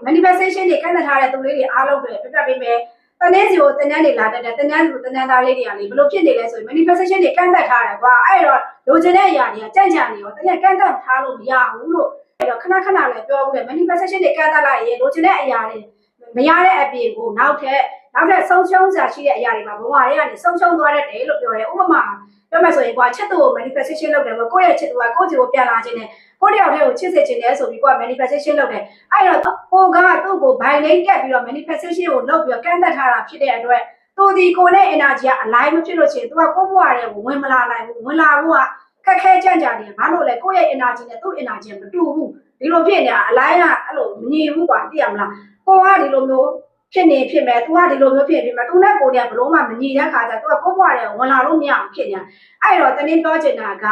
manifestation တွေကန့်သတ်ထားတဲ့သူလေးတွေအားလုံးတွေပြပြပေးမယ်တနေ့စီကိုတန်းတန်းတွေလာတတ်တယ်တန်းတန်းစီကိုတန်းတန်းသားလေးတွေကလေဘလို့ဖြစ်နေလဲဆိုရင် manifestation တွေကန့်သတ်ထားတယ်ကွာအဲ့တော့လိုချင်တဲ့အရာတွေကကြံ့ကြံ့နေရောတကယ်ကန့်သတ်ထားလို့မရဘူးလို့အဲ့တော့ခဏခဏလည်းပြောဘူးလေ manifestation တွေကန့်သတ်လိုက်ရင်လိုချင်တဲ့အရာတွေမရတဲ့အပြင်ကိုနောက်ထပ်ဆုံးရှုံးစရာရှိတဲ့အရာတွေမှာဘဝတွေကနေဆုံးရှုံးသွားတတ်တယ်လို့ပြောတယ်ဥပမာပြောမှဆိုရင်ကွာချစ်သူကို manifestation လုပ်တယ်ပေါ့ကိုယ့်ရဲ့ချစ်သူကကိုယ့်စီကိုပြန်လာခြင်းနဲ့ကိုယ့်တယောက်တည်းကိုချစ်စေခြင်းနဲ့ဆိုပြီးကွာ manifestation လုပ်တယ်အဲ့တော့ကိုကသူ့ကိုဘိုင်လိမ့်တက်ပြီးတော့ manifestation ကိုလုပ်ပြီးတော့ကန့်သတ်ထားတာဖြစ်တဲ့အတွက်သူဒီကိုနဲ့ energy ကအလိုက်မဖြစ်လို့ချင်းသူကကိုယ့်ဘဝထဲကိုဝင်မလာနိုင်ဘူးဝင်လာဖို့ကခက်ခဲကြံ့ကြာနေဘာလို့လဲကိုယ့်ရဲ့ energy နဲ့သူ့ energy မတူဘူးဒီလိုဖြစ်နေတာအလိုက်ကအဲ့လိုမညီဘူးကွာသိရမလားကိုကဒီလိုမျိုးဖြစ်နေဖြစ်မယ်။ तू ကဒီလိုမျိုးဖြစ်မယ်။ तू နဲ့ကိုယ်ကဘလို့မှမညီတဲ့ခါကျ तू ကကိုယ့်ဘဝထဲဝင်လာလို့မရအောင်ဖြစ်နေတာ။အဲ့တော့တနည်းပြောချင်တာက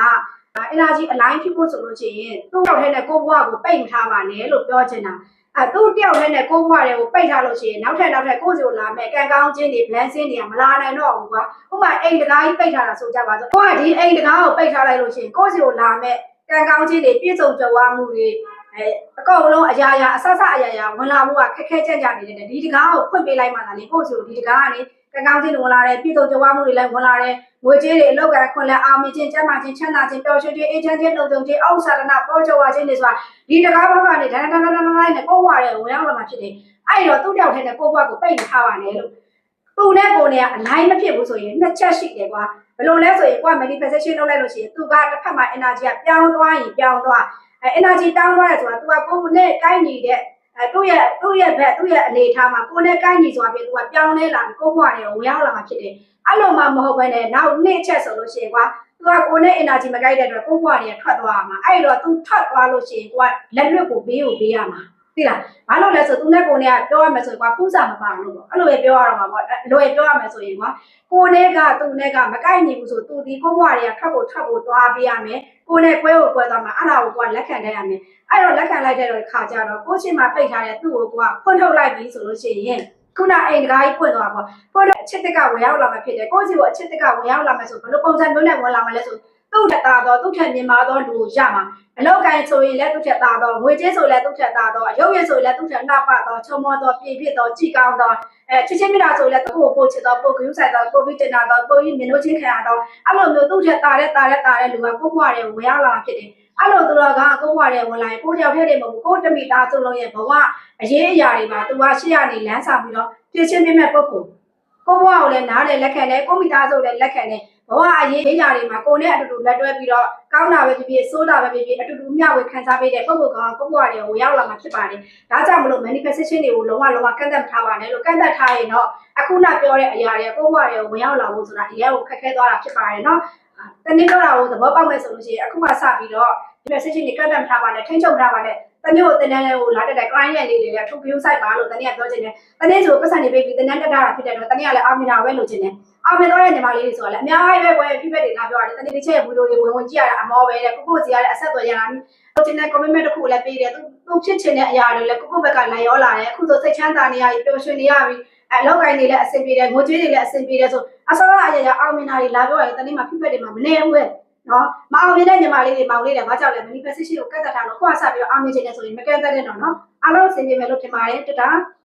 energy align ဖြစ်ဖို့ဆိုလို့ရှိရင်သူ့ရောက်တဲ့ကိုယ့်ဘဝကိုပိတ်ထားပါနဲ့လို့ပြောချင်တာ။သူ့တယောက်နဲ့ကိုယ့်ဘဝတွေကိုပိတ်ထားလို့ရှိရင်နောက်ထပ်ကိုယ့်စီကိုလာမယ်ကံကောင်းခြင်းတွေ blessing တွေကမလာနိုင်တော့ဘူးကွာ။ဥပမာအိမ်တကားကြီးပိတ်ထားတာဆိုကြပါစို့။ကိုကဒီအိမ်တကားကိုပိတ်ထားလိုက်လို့ရှိရင်ကိုယ့်စီကိုလာမယ်ကံကောင်းခြင်းတွေပြည့်စုံကြွယ်ဝမှုတွေအကောင်လုံးအရာရာအဆဆအရာရာဝင်လာဖို့ကခက်ခဲကြံ့ကြနေတယ်ဒီတကားကိုဖွင့်ပေးလိုက်မှသာလေကိုယ့်စီကိုဒီတကားကနေကံကောင်းခြင်းတွေဝင်လာတယ်ပြည်သူ့ကြွားမှုတွေလည်းဝင်လာတယ်ငွေကြေးတွေအလောက်ကခွန်လက်အောင်မြင်ခြင်းကျန်းမာခြင်းချမ်းသာခြင်းပျော်ရွှင်ခြင်းအေးချမ်းခြင်းလုံခြုံခြင်းအောက်ဆန္ဒနာပေါ်ကြွားခြင်းတွေဆိုတာဒီတကားဘက်ကနေဒန်းနဲ့ကိုယ့်ဘဝတွေဝင်ရောက်လာမှဖြစ်တယ်အဲ့တော့သူ့တယောက်ထဲနဲ့ကိုယ့်ဘဝကိုပိတ်ထားပါနဲ့လို့သူနဲ့ကိုယ်နဲ့ကအလိုက်မဖြစ်ဘူးဆိုရင်နှစ်ချက်ရှိတယ်ကွာဘယ်လိုလဲဆိုရင်ကိုယ်က manifestation လုပ်လိုက်လို့ရှိရင်သူကတစ်ဖက်မှာ energy ကပြောင်းသွားရင်ပြောင်းသွားenergy တောင်းသွားတယ်ဆိုတာ तू ကကိုယ်နဲ့ကိုင်းနေတဲ့သူ့ရဲ့ဘက်သူ့ရဲ့အနေထားမှာကိုယ်နဲ့ကိုင်းနေဆိုတာပြင် तू ကပြောင်းလဲလာပြီးကိုယ့်ဘဝတွေကိုဝင်ရောက်လာမှာဖြစ်တယ်အဲ့လိုမှမဟုတ်ဘဲနဲ့နောက်နေ့ချက်ဆိုလို့ရှိရင်ကွာ तू ကကိုယ်နဲ့ energy မကိုက်တဲ့အတွက်ကိုယ့်ဘဝတွေကထွက်သွားမှာအဲ့တော့ तू ထွက်သွားလို့ရှိရင်ကိုကလက်လွတ်ကိုဘေးရမှာသိလားဘာလို့လဲဆို तू နဲ့ကိုယ်နဲ့ပြောရမယ်ဆိုရင်ကွာပူးစာမပါလို့ပေါ့အဲ့လိုပဲပြောရတော့မှာပေါ့လွယ်ပြောရမယ်ဆိုရင်ကွာကိုယ်နဲ့ကသူနဲ့ကမကိုက်နိုင်ဘူးဆို तू ဒီကိုယ့်ဘဝတွေကထွက်ဖို့သွားပေးရမယ်ကိုယ်နဲ့ကွဲကိုကွဲသွားမှာအဲ့ဒါကိုကလက်ခံတတ်ရမယ်အဲ့တော့လက်ခံလိုက်တဲ့ခါကျတော့ကိုယ့်ချင်းမှာပိတ်ထားတဲ့သူ့ကိုကဖွင့်ထုတ်လိုက်ပြီဆိုလို့ရှိရင်ခုနအိမ်တကားကြီးဖွင့်သွားပေါ့ဖွင့်တော့အချစ်တက်ကဝင်ရောက်လာမှာဖြစ်တယ်ကိုယ့်စီကိုအချစ်တက်ကဝင်ရောက်လာမယ်ဆိုဘယ်လိုပုံစံမျိုးနဲ့ဝင်လာမလဲဆိုသူ့ထက်သားတော့သူ့ထက်မြင်မာတော့လူရမှာအလောက်ကိုင်းဆိုရင်လည်းသူ့ထက်သားတော့ငွေကြေးဆိုလည်းသူ့ထက်သားတော့ရုပ်ရည်ဆိုလည်းသူ့ထက်နှပတော့ချုံမောတော့ပြည့်ပြည့်တော့ကြည်ကောင်းတော့ချစ်ချင်းမိတာဆိုလည်းသူ့ကိုပို့ချစ်တော့ပို့ကယူဆိုင်တော့ပို့ပြီးတင်တာတော့ပို့ပြီးမြင်လို့ချင်းခံရတော့အဲ့လိုမျိုးသူ့ထက်သားတဲ့လူကကိုယ့်ဘဝတွေဝင်ရောက်လာဖြစ်တယ်အဲ့လိုသူတော်ကကိုယ့်ဘဝတွေဝင်လာရင်ကိုယ့်ကြောက်တဲ့မဟုတ်ဘူးကိုယ့်တမိသားစုလုံးရဲ့ဘဝအရေးအရာတွေမှာသူကရှေ့ရနေလမ်းဆောင်ပြီးတော့ပြည့်ချင်းပြည့်မဲ့ပုဂ္ဂိုလ်ကိုယ့်ဘဝကိုလည်းနားတယ်လက်ခံတယ်ကိုယ့်မိသားစုလည်းလက်ခံတယ်ဘဝအရေးအရာတွေမှာကိုယ်နဲ့အတူတူလက်တွဲပြီးတော့ကောင်းတာပဲဖြစ်ဖြစ်ဆိုးတာပဲဖြစ်ဖြစ်အတူတူမျှဝေခံစားပေးတဲ့ပုဂ္ဂိုလ်ကကိုယ့်ဘဝတွေဝင်ရောက်လာမှာဖြစ်ပါတယ်ဒါကြောင့်မလို့ manifestation တွေကိုလုံးဝကန့်သတ်ထားပါနဲ့လို့ကန့်သတ်ထားရင်တော့အခုနပြောတဲ့အရာတွေကိုယ့်ဘဝတွေဝင်ရောက်လာဖို့ဆိုတာအရင်ကခက်ခဲသွားတာဖြစ်ပါတယ်နော်တနေ့တော့တာကိုသဘောပေါက်မယ်ဆိုလို့ရှိရင်အခုမှစပြီးတော့ manifestation တွေကန့်သတ်ထားပါနဲ့ထိန်းချုပ်ထားပါနဲ့တနေ့ကိုတင်တန်းလေးကိုလာတက်တဲ့ client ရဲ့လေးတွေလည်းထုတ်ပြောဆိုင်ပါလို့တနေ့ကပြောချင်တယ်တနေ့ဆိုပတ်စံနေပေးပြီးတင်တန်းတက်တာဖြစ်တဲ့အတွက်တနေ့ကလည်းအာမင်တာပဲလို့ချင်တယ်အာမင်တော့တဲ့ညီမလေးတွေဆိုတာလည်းအများကြီးပဲဝယ် feedback တွေလာပြောရတယ်တနေ့တစ်ချက်ဗီဒီယိုတွေဝင်ကြည့်ရတာအမောပဲတဲ့ကိုစီရတဲ့အဆက်အသွယ်ရတာလို့ချင်တဲ့ commitment တစ်ခုလည်းပေးတယ်သူဖြစ်ချင်တဲ့အရာတွေလည်းကိုဘက်ကလိုက်ရောလာတယ်အခုဆိုစိတ်ချမ်းသာနေရပြီပျော်ရွှင်နေရပြီလောက်ကိုင်းနေလည်းအဆင်ပြေတယ်ငိုကြွေးတွေလည်းအဆင်ပြေတယ်ဆိုအစောအရာအာမင်တာတွေလာပြောရတယ်တနေ့မှာ feedback တွေမှာမနေဘူးပဲနော်မအောင်မြင်တဲ့ညီမလေးတွေမောင်လေးတွေဘာကြောင့်လဲ manifestation ကိုကန့်သတ်ထားလို့ကိုယ်ကစပြီးတော့အောင်မြင်ခြင်းနဲ့ဆိုရင်မကန့်သတ်တဲ့တော့နော်အားလုံးအဆင်ပြေမယ်လို့ထင်ပါတယ်တတာ